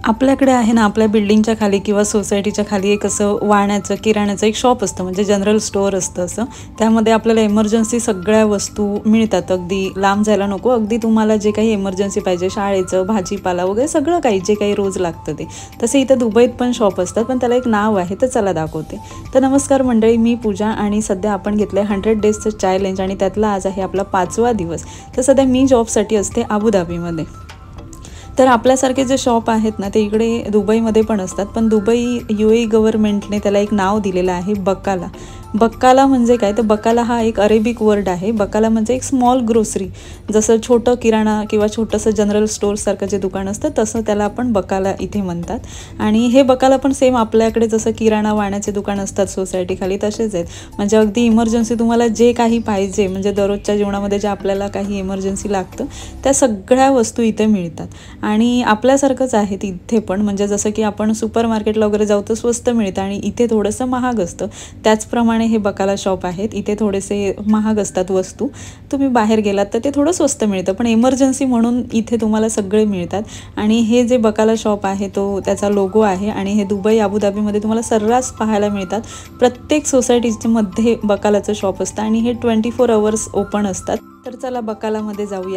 आपल्याकडे आहे ना, आपल्या बिल्डिंगच्या खाली किंवा सोसायटीच्या खाली एक असं वाण्याचं किराण्याचं एक शॉप असतं, म्हणजे जनरल स्टोअर असतं असं. त्यामध्ये आपल्याला इमर्जन्सी सगळ्या वस्तू मिळतात. अगदी लांब जायला नको, अगदी तुम्हाला जे काही इमर्जन्सी पाहिजे, शाळेचं, भाजीपाला वगैरे सगळं काही जे काही रोज लागतं ते. तसे इथं दुबईत पण शॉप असतात, पण त्याला एक नाव आहे, तर चला दाखवते. तर नमस्कार मंडळी, मी पूजा आणि सध्या आपण घेतलं आहे 100 डेजचं चॅलेंज आणि त्यातला आज आहे आपला 5वा दिवस. तर सध्या मी जॉबसाठी असते अबुधाबीमध्ये. तर आपल्यासारखे जे शॉप आहेत ना, ते इकडे दुबईमध्ये पण असतात, पण दुबई UAE गव्हर्नमेंटने त्याला एक नाव दिलेलं आहे बकाला. बकाला म्हणजे काय, तर बकाला हा एक अरेबिक वर्ड आहे. बकाला म्हणजे एक स्मॉल ग्रोसरी, जसं छोटं किराणा किंवा छोटंसं जनरल स्टोअरसारखं जे दुकान असतं तसं त्याला आपण बकाला इथे म्हणतात. आणि हे बकाला पण सेम आपल्याकडे जसं किराणा वाण्याचे दुकान असतात सोसायटीखाली तसेच आहेत. म्हणजे अगदी इमर्जन्सी तुम्हाला जे काही पाहिजे, म्हणजे दररोजच्या जीवनामध्ये जे आपल्याला काही इमर्जन्सी लागतं त्या सगळ्या वस्तू इथे मिळतात. आणि आपल्यासारखंच आहे तिथे पण, म्हणजे जसं की आपण सुपर मार्केटला वगैरे जाऊ तर स्वस्त मिळतं आणि इथे थोडंसं महाग असतं. त्याचप्रमाणे हे बकाला शॉप आहेत. इथे थोडेसे महाग असतात वस्तू, तुम्ही बाहेर गेलात तर ते थोडं स्वस्त मिळतं, पण इमर्जन्सी म्हणून इथे तुम्हाला सगळे मिळतात. आणि हे जे बकाला शॉप आहे तो त्याचा लोगो आहे आणि हे दुबई अबुधाबीमध्ये तुम्हाला सर्रास पाहायला मिळतात. प्रत्येक सोसायटीमध्ये बकालाचं शॉप असतं आणि हे 24 आवर्स ओपन असतात. तर चला बकालामध्ये जाऊया.